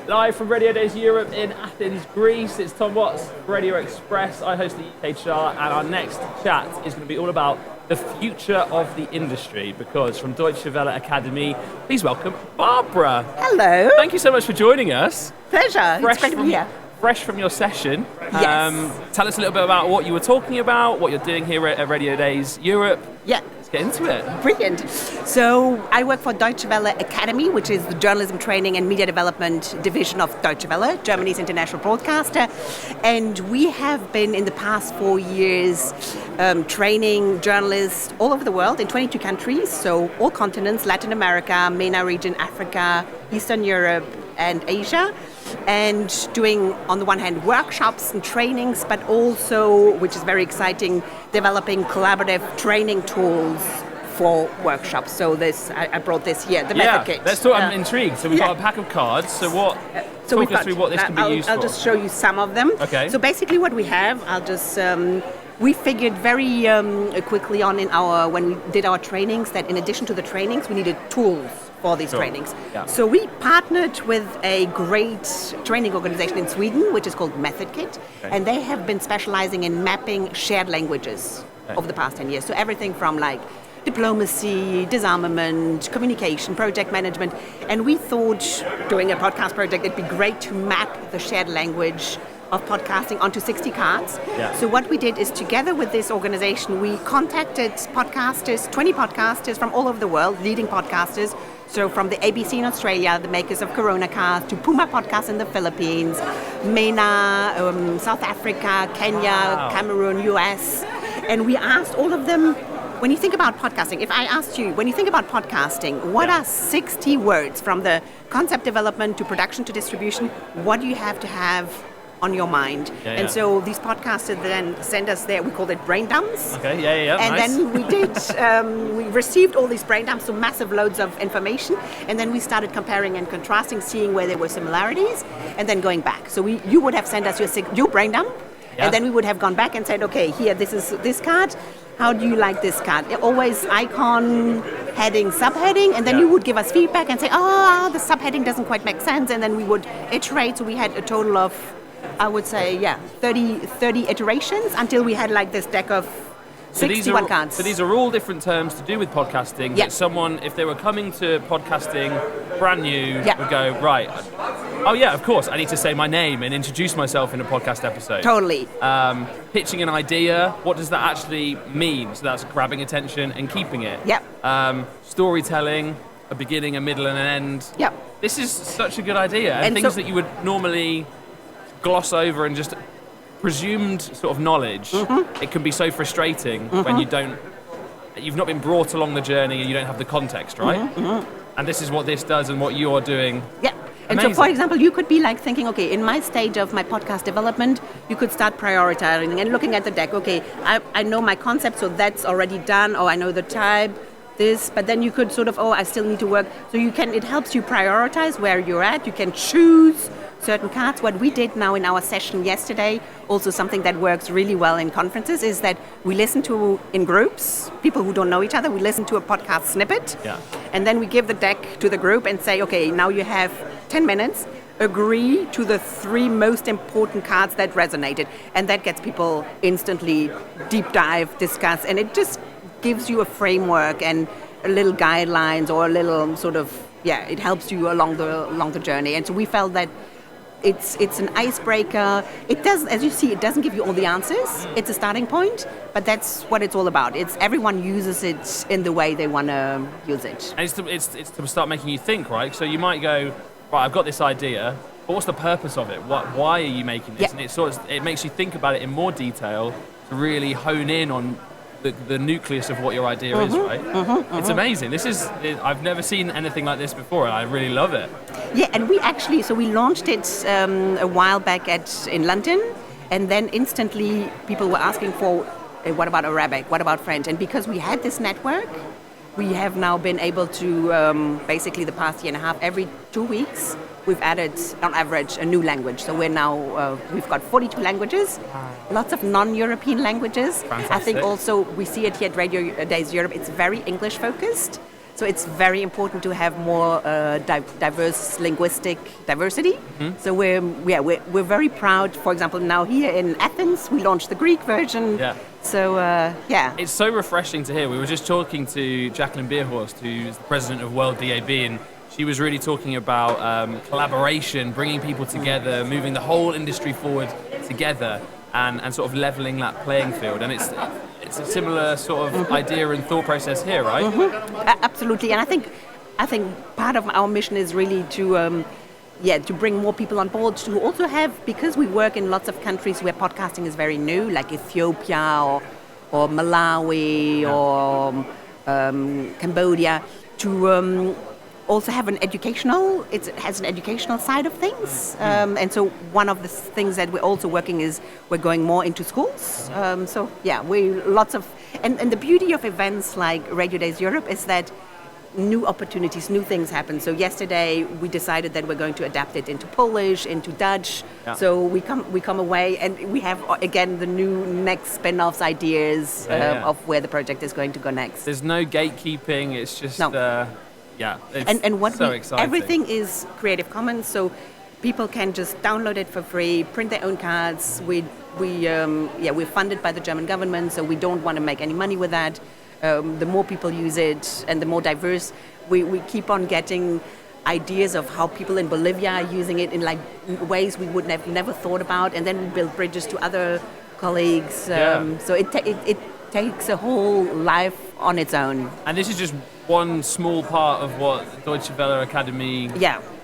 Live from Radio Days Europe in Athens, Greece. It's Tom Watts, Radio Express. I host the UK chart, and our next chat is going to be all about the future of the industry, because from Deutsche Welle Akademie, please welcome Barbara. Hello. Thank you so much for joining us. Pleasure. It's great to be here. Fresh from your session. Yes. Tell us a little bit about what you were talking about, what you're doing here at Radio Days Europe. Yeah. Get into it. Brilliant. So I work for Deutsche Welle Academy, which is the journalism training and media development division of Deutsche Welle, Germany's international broadcaster. And we have been in the past 4 years training journalists all over the world in 22 countries, so all continents, Latin America, MENA region, Africa, Eastern Europe, and Asia. And doing, on the one hand, workshops and trainings, but also, which is very exciting, developing collaborative training tools for workshops. So this, I brought this here, the MethodKit. Let's talk. I'm intrigued. So we've got a pack of cards. So talk us through what this can be used for. I'll just show you some of them. Okay. So basically what we have, we figured very quickly on when we did our trainings that in addition to the trainings, we needed tools for these trainings. Yeah. So we partnered with a great training organization in Sweden, which is called MethodKit, and they have been specializing in mapping shared languages over the past 10 years. So everything from like diplomacy, disarmament, communication, project management. And we thought, doing a podcast project, it'd be great to map the shared language of podcasting onto 60 cards. Yeah. So what we did is, together with this organization, we contacted podcasters, 20 podcasters from all over the world, leading podcasters. So from the ABC in Australia, the makers of CoronaCast, to Puma Podcast in the Philippines, MENA, South Africa, Kenya, Cameroon, US. And we asked all of them, when you think about podcasting, if I asked you, when you think about podcasting, what are 60 words from the concept development to production to distribution, what do you have to have on your mind? And so these podcasters then send us we called it brain dumps. Okay, And nice. then we did, we received all these brain dumps, so massive loads of information, and then we started comparing and contrasting, seeing where there were similarities, and then going back. So you would have sent us your brain dump, and then we would have gone back and said, okay, here, this is this card. How do you like this card? Always icon, heading, subheading, and then you would give us feedback and say, the subheading doesn't quite make sense, and then we would iterate. So we had a total of, I would say, 30 iterations until we had like this deck of 61 cards. So these are all different terms to do with podcasting. Yeah. That someone, if they were coming to podcasting brand new, would go, right, oh yeah, of course, I need to say my name and introduce myself in a podcast episode. Totally. Pitching an idea, what does that actually mean? So that's grabbing attention and keeping it. Yep. Storytelling, a beginning, a middle, and an end. Yep. This is such a good idea. And things that you would normally gloss over and just presumed sort of knowledge, it can be so frustrating when you've not been brought along the journey and you don't have the context, right? And this is what this does and what you're doing. Yeah. And so, for example, you could be like thinking, okay, in my stage of my podcast development, you could start prioritizing and looking at the deck. Okay, I know my concept, so that's already done, or I know the type, this, but then you could sort of, I still need to work. So it helps you prioritize where you're at. You can choose certain cards. What we did now in our session yesterday, also something that works really well in conferences, is that we listen to, in groups, people who don't know each other, we listen to a podcast snippet, and then we give the deck to the group and say, okay, now you have 10 minutes, agree to the 3 most important cards that resonated. And that gets people instantly deep dive, discuss, and it just gives you a framework and a little guidelines or a little sort of, it helps you along the journey. And so we felt that it's an icebreaker. It does, as you see, it doesn't give you all the answers. It's a starting point, but that's what it's all about. It's everyone uses it in the way they want to use it. And it's to start making you think, right? So you might go, right, I've got this idea, but what's the purpose of it? Why are you making this? And it makes you think about it in more detail to really hone in on the nucleus of what your idea is, right? It's amazing. I've never seen anything like this before, and I really love it. Yeah, and we launched it a while back in London, and then instantly people were asking for, what about Arabic? What about French? And because we had this network, we have now been able to, basically the past year and a half, every 2 weeks, we've added, on average, a new language. So we're now, we've got 42 languages, lots of non-European languages. Fantastic. I think also we see it here at Radio Days Europe, it's very English-focused. So it's very important to have more diverse linguistic diversity. So we're very proud. For example, now here in Athens, we launched the Greek version. Yeah. So It's so refreshing to hear. We were just talking to Jacqueline Bierhorst, who's the president of World DAB, and she was really talking about collaboration, bringing people together, moving the whole industry forward together, and sort of leveling that playing field. And it's a similar sort of idea and thought process here, right? Absolutely. And I think part of our mission is really to bring more people on board to also have, because we work in lots of countries where podcasting is very new, like Ethiopia or Malawi or Cambodia, to also have it has an educational side of things. And so one of the things that we're also working is we're going more into schools. And the beauty of events like RadioDays Europe is that new opportunities, new things happen. So yesterday we decided that we're going to adapt it into Polish, into Dutch. Yeah. So we come away and we have again the new next spin-offs ideas of where the project is going to go next. There's no gatekeeping. It's just exciting. Everything is Creative Commons, so people can just download it for free, print their own cards. We're funded by the German government, so we don't want to make any money with that. The more people use it and the more diverse, we keep on getting ideas of how people in Bolivia are using it in like ways we would have never thought about, and then we build bridges to other colleagues. So it takes a whole life on its own. And this is just one small part of what Deutsche Welle Akademie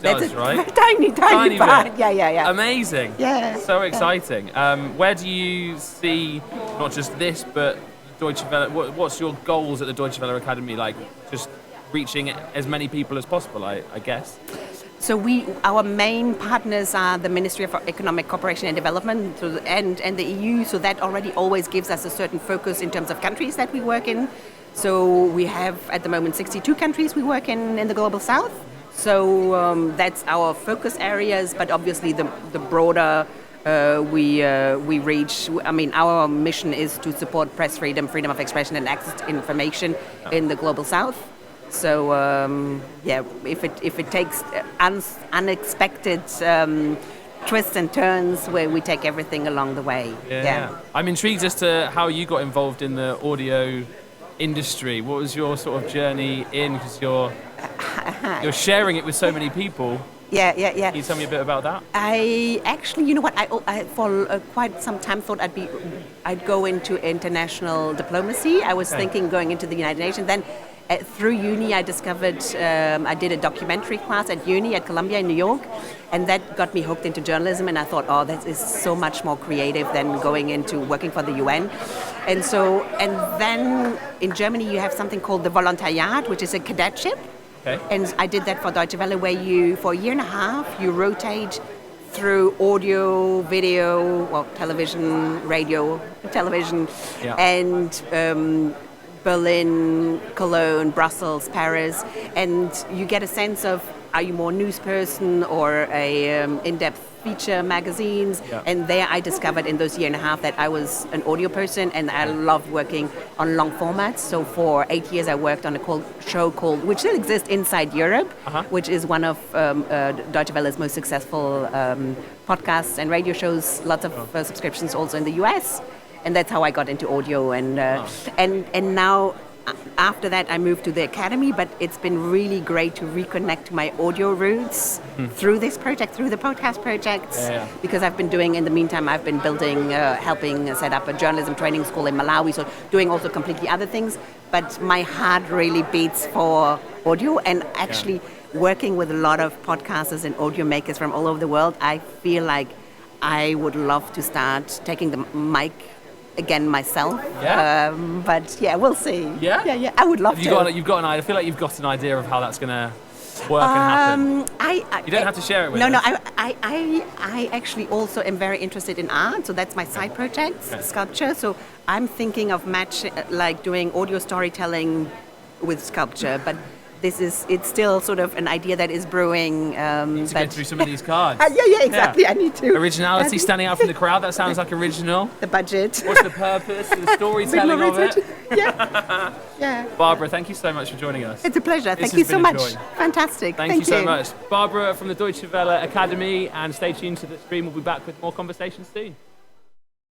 does, right? Tiny part. Bit. Yeah. Amazing. Yeah. So exciting. Where do you see not just this, but Deutsche Welle? What's your goals at the Deutsche Welle Akademie? Like just reaching as many people as possible, I guess. So our main partners are the Ministry of Economic Cooperation and Development and the EU. So that already always gives us a certain focus in terms of countries that we work in. So we have at the moment 62 countries we work in the Global South. So that's our focus areas, but obviously the broader we reach. I mean, our mission is to support press freedom, freedom of expression, and access to information in the Global South. So if it takes unexpected twists and turns, where we take everything along the way. Yeah. I'm intrigued as to how you got involved in the audio industry. What was your sort of journey in? Because you're sharing it with so many people. Yeah. Can you tell me a bit about that? I actually, you know what? I for quite some time thought I'd go into international diplomacy. I was thinking going into the United Nations. Then through uni, I discovered I did a documentary class at uni at Columbia in New York, and that got me hooked into journalism. And I thought, that is so much more creative than going into working for the UN. And then in Germany, you have something called the Volontariat, which is a cadetship. Okay. And I did that for Deutsche Welle, where for a year and a half, you rotate through audio, video, television, radio, television, and Berlin, Cologne, Brussels, Paris, and you get a sense of, are you more news person or a in-depth feature magazines? Yeah. And there I discovered in those year and a half that I was an audio person, and I loved working on long formats. So for 8 years I worked on a show which still exists, Inside Europe, which is one of Deutsche Welle's most successful podcasts and radio shows, lots of subscriptions also in the US. And that's how I got into audio, and now after that I moved to the academy. But it's been really great to reconnect my audio roots through this project, through the podcast projects, because I've been doing, in the meantime, I've been building, helping set up a journalism training school in Malawi, so doing also completely other things. But my heart really beats for audio, and actually working with a lot of podcasters and audio makers from all over the world, I feel like I would love to start taking the mic again myself. But we'll see. Yeah. I would love to. You've got an idea. I feel like you've got an idea of how that's going to work and happen. You don't have to share it with us. No. I actually also am very interested in art. So that's my side project, sculpture. So I'm thinking of doing audio storytelling with sculpture. But it's still sort of an idea that is brewing. To get through some of these cards. Yeah, exactly. Yeah. I need to. Originality, standing out from the crowd. That sounds like original. The budget. What's the purpose? The storytelling of it. Yeah. Barbara, thank you so much for joining us. It's a pleasure. Thank you so much. Fantastic. Thank you so much. Barbara from the Deutsche Welle Akademie, and stay tuned to the stream. We'll be back with more conversations soon.